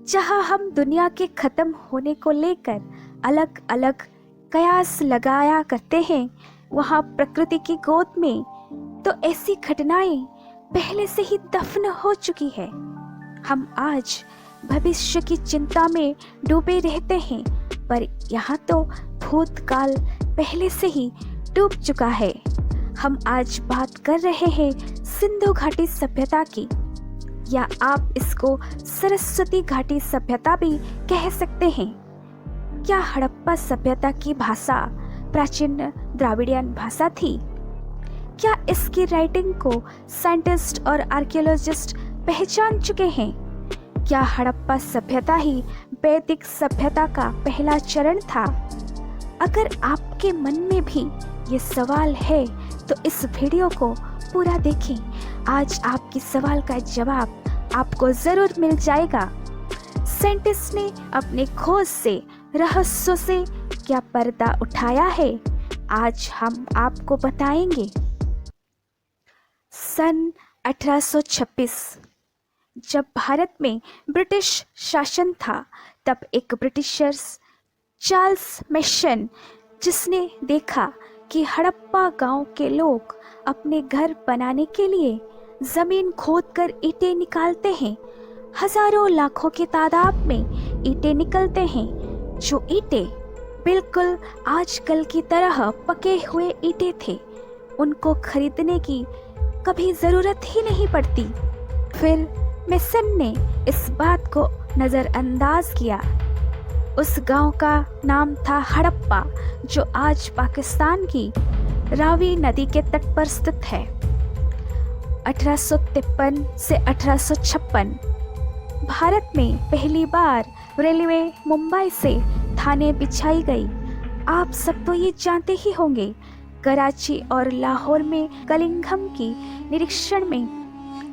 जहां हम दुनिया के खत्म होने को लेकर अलग अलग कयास लगाया करते हैं, वहां प्रकृति की गोद में तो ऐसी घटनाएं पहले से ही दफन हो चुकी है। हम आज भविष्य की चिंता में डूबे रहते हैं, पर यहाँ तो भूतकाल पहले से ही डूब चुका है। हम आज बात कर रहे हैं सिंधु घाटी सभ्यता की, या आप इसको सरस्वती घाटी सभ्यता भी कह सकते हैं। क्या हड़प्पा सभ्यता की भाषा प्राचीन द्राविडियन भाषा थी? क्या इसकी राइटिंग को साइंटिस्ट और आर्कियोलॉजिस्ट पहचान चुके हैं? क्या हड़प्पा सभ्यता ही वैदिक सभ्यता का पहला चरण था? अगर आपके मन में भी ये सवाल है तो इस वीडियो को पूरा देखें। आज आपके सवाल का जवाब आपको जरूर मिल जाएगा। साइंटिस्ट ने अपने खोज से, रहस्यों से क्या पर्दा उठाया है, आज हम आपको बताएंगे। सन 1826 जब भारत में ब्रिटिश शासन था, तब एक ब्रिटिशर्स चार्ल्स मेसन, जिसने देखा कि हड़प्पा गांव के लोग अपने घर बनाने के लिए जमीन खोदकर ईंटें निकालते हैं। हजारों लाखों की तादाद में ईंटें निकलते हैं। जो ईंटें बिल्कुल आजकल की तरह पके हुए ईंटें थे, उनको खरीदने की कभी ज़रूरत ही नहीं पड़ती। फिर मेसन ने इस बात को नज़रअंदाज किया। उस गांव का नाम था हड़प्पा, जो आज पाकिस्तान की रावी नदी के तट पर स्थित है। 1853 से 1856 भारत में पहली बार रेलवे मुंबई से थाने बिछाई गई। आप सब तो ये जानते ही होंगे। कराची और लाहौर में कलिंघम की निरीक्षण में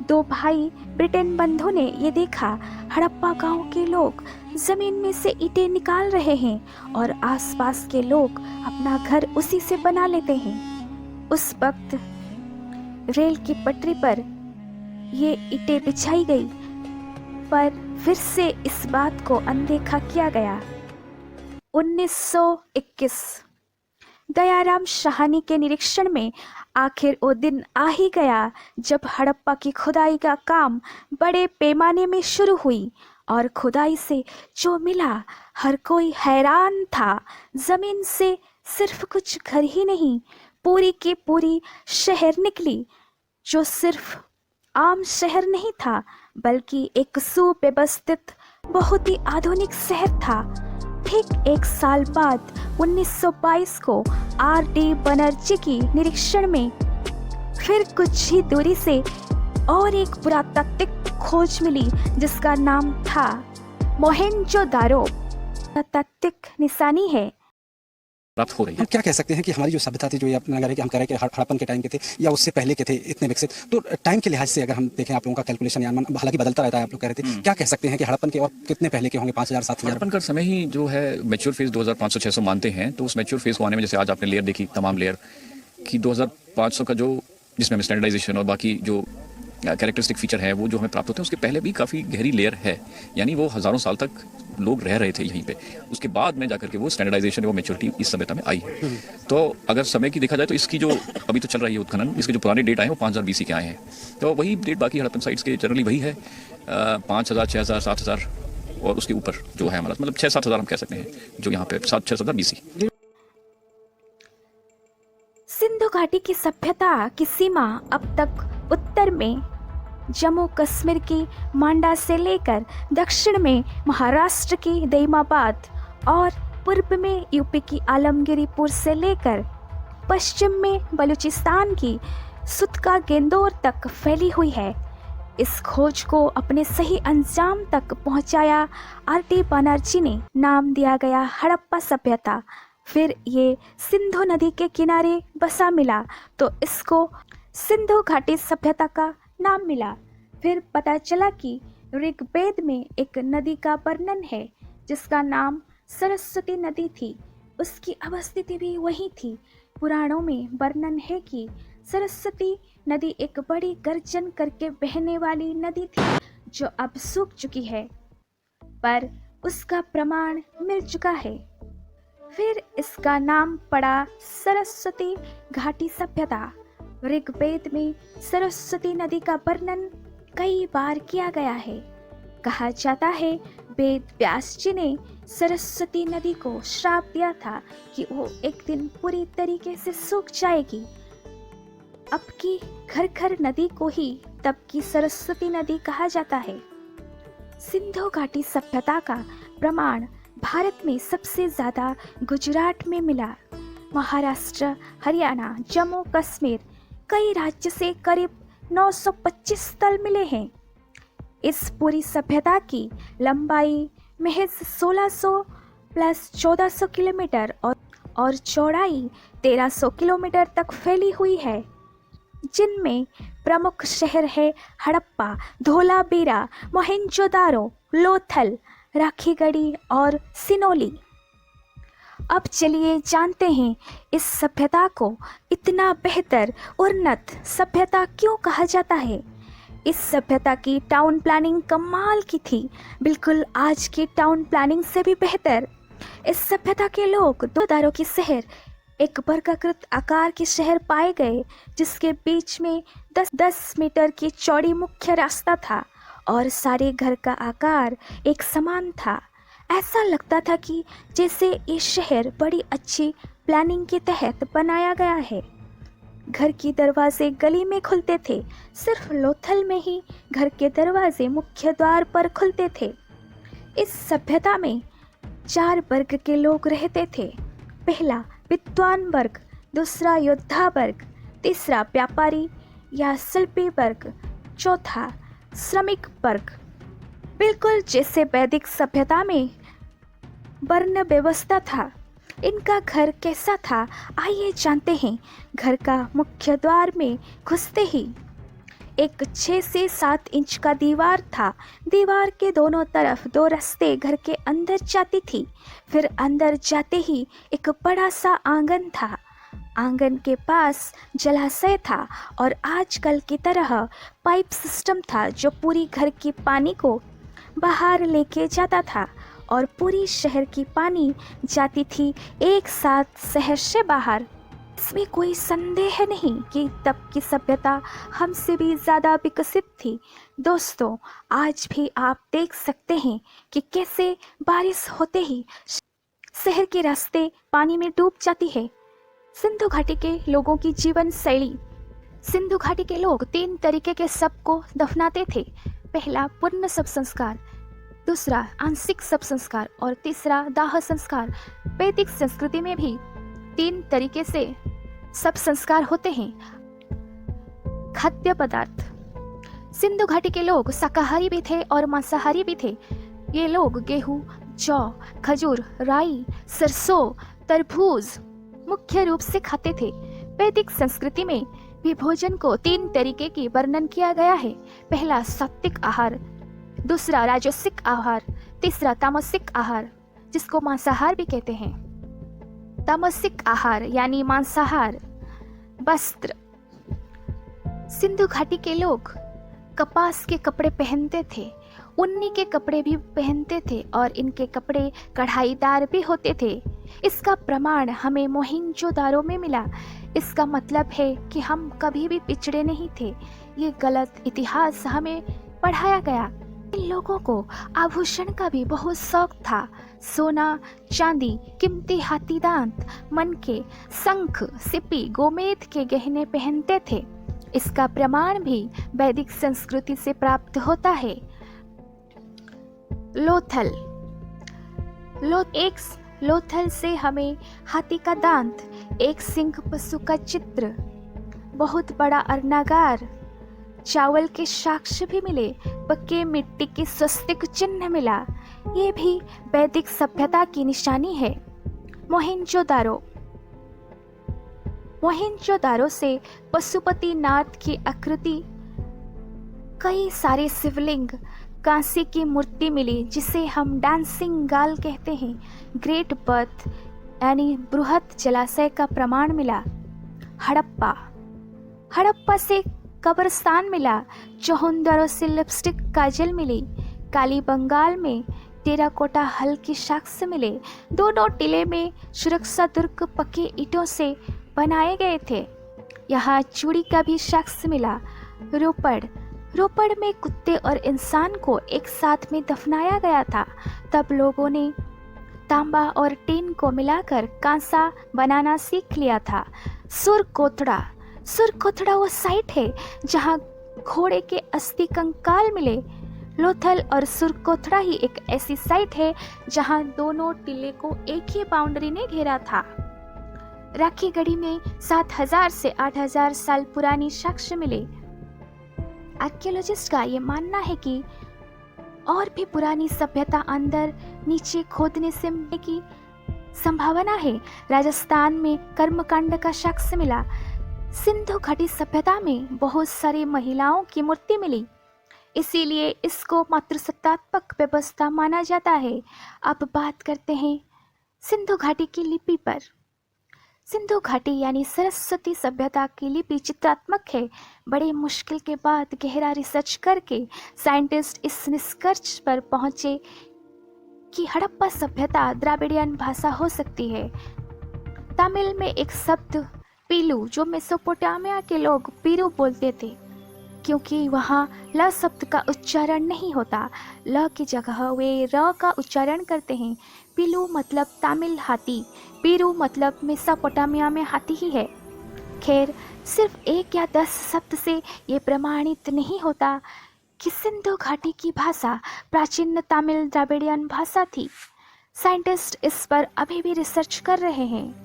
दो भाई ब्रिटेन बंधुओं ने ये देखा, हड़प्पा गांव के लोग जमीन में से ईंटें निकाल रहे हैं और आसपास के लोग अपना घर उसी से बना लेते हैं। उस वक्त रेल की पटरी पर ये ईंटें बिछाई गई, पर फिर से इस बात को अनदेखा किया गया। 1921 दयाराम साहनी के निरीक्षण में आखिर वो दिन आ ही गया जब हड़प्पा की खुदाई का काम बड़े पैमाने में शुरू हुई, और खुदाई से जो मिला हर कोई हैरान था। जमीन से सिर्फ कुछ घर ही नहीं, पूरी की पूरी शहर निकली, जो सिर्फ आम शहर नहीं था बल्कि एक सुव्यवस्थित बहुत ही आधुनिक शहर था। ठीक एक साल बाद 1922 को R.D. बनर्जी की निरीक्षण में फिर कुछ ही दूरी से और एक पुरातात्विक खोज मिली, जिसका नाम था मोहेंजोदारो। पुरातात्विक निशानी है प्राप्त हो रही है। हम क्या कह सकते हैं कि हमारी जो सभ्यता थी, जो ये अपना कि हम कह रहे हैं कि हड़प्पन के टाइम के थे या उससे पहले के थे इतने विकसित, तो टाइम के लिहाज से अगर हम देखें, आप लोगों का कैलकुलेशन यानी हालांकि बदलता रहता है, आप लोग कह रहे थे, क्या कह सकते हैं कि हड़प्पन के और कितने पहले के होंगे? 5000 7000? हड़प्पन का समय ही जो है मैच्योर फेज 2500-600 मानते हैं। तो उस मैच्योर फेज को आने में, जैसे आज आपने लेयर देखी, तमाम लेयर की 2500 का जो जिसमें हमें स्टैंडर्डाइजेशन और बाकी जो कैरेक्टरिस्टिक फीचर है वो जो हमें प्राप्त होते हैं, उसके पहले भी काफ़ी गहरी लेयर है, यानी वो हज़ारों साल तक लोग रह रहे थे यहीं पे। उसके बाद में जाकर के वो स्टैंडर्डाइजेशन, वो मैच्योरिटी इस सभ्यता में आई है। तो अगर समय की देखा जाए तो इसकी जो अभी तो चल रही है उत्खनन, इसके जो पुराने डेट आए हैं वो 5000 BC के आए हैं। तो वही डेट बाकी हड़प्पन साइट्स के जनरली वही है, 5000, 6000, 7000 और उसके ऊपर जो है हमारा, मतलब 6-7 हज़ार हम कह सकते हैं, जो यहाँ पे 7-6 BC। सिंधु घाटी की सभ्यता की सीमा अब तक उत्तर में जम्मू कश्मीर की मांडा से लेकर दक्षिण में महाराष्ट्र की दैमाबाद और पूर्व में यूपी की आलमगीरपुर से लेकर पश्चिम में बलूचिस्तान की सुतका गेंदौर तक फैली हुई है। इस खोज को अपने सही अंजाम तक पहुंचाया R.D. बनर्जी ने। नाम दिया गया हड़प्पा सभ्यता। फिर ये सिंधु नदी के किनारे बसा मिला तो इसको सिंधु घाटी सभ्यता का नाम मिला। फिर पता चला कि ऋग्वेद में एक नदी का वर्णन है जिसका नाम सरस्वती नदी थी। उसकी अवस्थिति भी वही थी। पुराणों में वर्णन है कि सरस्वती नदी एक बड़ी गर्जन करके बहने वाली नदी थी जो अब सूख चुकी है। पर उसका प्रमाण मिल चुका है। फिर इसका नाम पड़ा सरस्वती घाटी सभ्यता। ऋग्वेद में सरस्वती नदी का वर्णन कई बार किया गया है। कहा जाता है वेद व्यास जी ने सरस्वती नदी को श्राप दिया था कि वो एक दिन पूरी तरीके से सूख जाएगी। अब की घर घर नदी को ही तब की सरस्वती नदी कहा जाता है। सिंधु घाटी सभ्यता का प्रमाण भारत में सबसे ज़्यादा गुजरात में मिला। महाराष्ट्र, हरियाणा, जम्मू कश्मीर कई राज्य से करीब 925 स्थल मिले हैं। इस पूरी सभ्यता की लंबाई महज 1600 प्लस 1400 किलोमीटर और चौड़ाई 1300 किलोमीटर तक फैली हुई है, जिनमें प्रमुख शहर है हड़प्पा, धोलावीरा, मोहेंजोदारो, लोथल, राखीगढ़ी और सिनोली। अब चलिए जानते हैं इस सभ्यता को इतना बेहतर उन्नत सभ्यता क्यों कहा जाता है। इस सभ्यता की टाउन प्लानिंग कमाल की थी, बिल्कुल आज की टाउन प्लानिंग से भी बेहतर। इस सभ्यता के लोग दो दारों की शहर, एक वर्गाकृत आकार के शहर पाए गए, जिसके बीच में 10-10 मीटर की चौड़ी मुख्य रास्ता था और सारे घर का आकार एक समान था। ऐसा लगता था कि जैसे ये शहर बड़ी अच्छी प्लानिंग के तहत बनाया गया है। घर के दरवाजे गली में खुलते थे, सिर्फ लोथल में ही घर के दरवाजे मुख्य द्वार पर खुलते थे। इस सभ्यता में 4 वर्ग के लोग रहते थे। पहला विद्वान वर्ग, दूसरा योद्धा वर्ग, तीसरा व्यापारी या शिल्पी वर्ग, चौथा श्रमिक वर्ग। बिल्कुल जैसे वैदिक सभ्यता में वर्ण व्यवस्था था। इनका घर कैसा था आइए जानते हैं। घर का मुख्य द्वार में घुसते ही एक 6 से 7 इंच का दीवार था। दीवार के दोनों तरफ 2 रास्ते घर के अंदर जाती थी। फिर अंदर जाते ही एक बड़ा सा आंगन था। आंगन के पास जलाशय था और आजकल की तरह पाइप सिस्टम था जो पूरी घर की पानी को बाहर लेके जाता था और पूरी शहर की पानी जाती थी एक साथ शहर से बाहर। इसमें कोई संदेह नहीं कि तब की सभ्यता हमसे भी ज़्यादा विकसित थी। दोस्तों, आज भी आप देख सकते हैं कि कैसे बारिश होते ही शहर के रास्ते पानी में डूब जाती है। सिंधु घाटी के लोगों की जीवन शैली। सिंधु घाटी के लोग 3 तरीके के शव को दफनाते थे। पहला पूर्ण शव संस्कार, दूसरा आंशिक शव संस्कार और तीसरा दाह संस्कार। वैदिक संस्कृति में भी 3 तरीके से शव संस्कार होते हैं। खाद्य पदार्थ। सिंधु घाटी के लोग शाकाहारी भी थे और मांसाहारी भी थे। ये लोग गेहूं, जौ, खजूर, राई, सरसों, तरबूज मुख्य रूप से खाते थे। वैदिक संस्कृति में भी भोजन को 3 तरीके की वर्णन किया गया है। पहला सात्विक आहार, दूसरा राजसिक आहार, तीसरा तामसिक आहार जिसको मांसाहार भी कहते हैं। तामसिक आहार यानी मांसाहार। वस्त्र। सिंधु घाटी के लोग कपास के कपड़े पहनते थे, ऊनी के कपड़े भी पहनते थे और इनके कपड़े कढ़ाईदार भी होते थे। इसका प्रमाण हमें मोहिंजोदारो में मिला। इसका मतलब है कि हम कभी भी पिछड़े नहीं थे। ये गलत इतिहास हमें पढ़ाया गया। इन लोगों को आभूषण का भी बहुत शौक था। सोना, चांदी, कीमती हाथी दांत, मनके, शंख, सिपी, गोमेद के गहने पहनते थे। इसका प्रमाण भी वैदिक संस्कृति से प्राप्त होता है। लोथल। लोथल से हमें हाथी का दांत, एक सिंह पशु का चित्र, बहुत बड़ा अर्नागार, चावल के साक्ष्य भी मिले, पक्के मिट्टी की स्वस्तिक चिन्ह मिला। ये भी वैदिक सभ्यता की निशानी है। मोहेंजोदारो। मोहेंजोदारो से पशुपतिनाथ की आकृति, कई सारे शिवलिंग, कांसी की मूर्ति मिली जिसे हम डांसिंग गाल कहते हैं। ग्रेट बर्थ यानी बृहत जलाशय का प्रमाण मिला। हड़प्पा से कब्रिस्तान मिला। चौहंदरों से लिपस्टिक काजल मिली। काली बंगाल में टेराकोटा हल के साक्ष्य मिले। दोनों टीले में सुरक्षा दुर्ग पक्के ईंटों से बनाए गए थे। यहाँ चूड़ी का भी साक्ष्य मिला। रोपड़ में कुत्ते और इंसान को एक साथ में दफनाया गया था। तब लोगों ने तांबा और टीन को मिलाकर कांसा बनाना सीख लिया था। सुरकोथड़ा वो साइट है जहाँ घोड़े के अस्थि कंकाल मिले। लोथल और सुरकोथड़ा ही एक ऐसी साइट है जहाँ दोनों टीले को एक ही बाउंड्री ने घेरा था। राखीगढ़ी में 7000 से 8000 साल पुरानी साक्ष्य मिले। आर्कियोलॉजिस्ट का ये मानना है कि और भी पुरानी सभ्यता अंदर नीचे खोदने से मिलने की संभावना है। राजस्थान में कर्मकांड का साक्ष्य मिला। सिंधु घाटी सभ्यता में बहुत सारी महिलाओं की मूर्ति मिली, इसीलिए इसको मातृसत्तात्मक व्यवस्था माना जाता है। अब बात करते हैं सिंधु घाटी की लिपि पर। सिंधु घाटी यानी सरस्वती सभ्यता की लिपि चित्रात्मक है। बड़े मुश्किल के बाद गहरा रिसर्च करके साइंटिस्ट इस निष्कर्ष पर पहुंचे कि हड़प्पा सभ्यता द्राविडियन भाषा हो सकती है। तमिल में एक शब्द पीलू, जो मेसोपोटामिया के लोग पीरू बोलते थे, क्योंकि वहाँ ल शब्द का उच्चारण नहीं होता। ल की जगह वे र का उच्चारण करते हैं। पीलू मतलब तमिल हाथी, पीरू मतलब मेसोपोटामिया में हाथी ही है। खैर, सिर्फ 1 या 10 शब्द से ये प्रमाणित नहीं होता कि सिंधु घाटी की भाषा प्राचीन तमिल द्राविडियन भाषा थी। साइंटिस्ट इस पर अभी भी रिसर्च कर रहे हैं।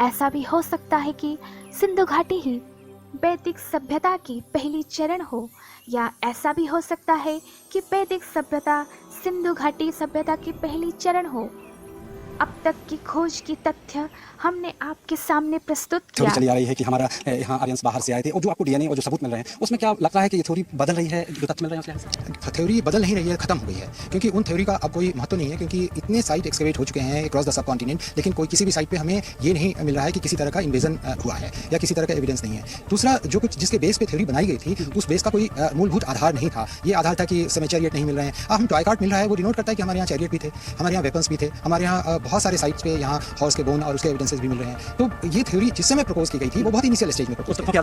ऐसा भी हो सकता है कि सिंधु घाटी ही वैदिक सभ्यता की पहली चरण हो, या ऐसा भी हो सकता है कि वैदिक सभ्यता सिंधु घाटी सभ्यता की पहली चरण हो। अब तक की खोज की तथ्य हमने आपके सामने प्रस्तुत किया। चली आ रही है कि हमारा यहाँ आर्यंस बाहर से आए थे, और जो आपको डीएनए और जो सबूत मिल रहे हैं उसमें क्या लगता है कि ये थ्योरी बदल रही है? जो तथ्य मिल रहे हैं थ्योरी बदल नहीं रही है, खत्म हो गई है, क्योंकि उन थ्योरी का अब कोई महत्व नहीं है, क्योंकि इतने साइट एक्सकेवेट हो चुके हैं अक्रॉस द सब कॉन्टिनेंट, लेकिन कोई किसी भी साइट पे हमें ये नहीं मिल रहा है कि किसी तरह का इन्वेजन हुआ है या किसी तरह का एविडेंस नहीं है। दूसरा, जो कुछ जिसके बेस पे थ्योरी बनाई गई थी उस बेस का कोई मूलभूत आधार नहीं था। ये आधार था कि समय चैरियट नहीं मिल रहे हैं। अब हम टॉय कार्ट मिल रहा है, वो डिनोट करता है कि हमारे यहाँ चैरियट भी थे, हमारे यहाँ वेपन्स भी थे, हमारे यहाँ बहुत सारे साइट्स पे यहाँ हॉर्स के बोन और उसके एविडेंसेस भी मिल रहे हैं। तो ये थ्योरी जिस समय प्रपोज की गई थी वो बहुत इनिशियल स्टेज में प्रपोज की।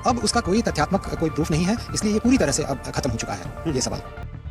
अब उसका कोई तथ्यात्मक कोई प्रूफ नहीं है, इसलिए ये पूरी तरह से अब खत्म हो चुका है ये सवाल।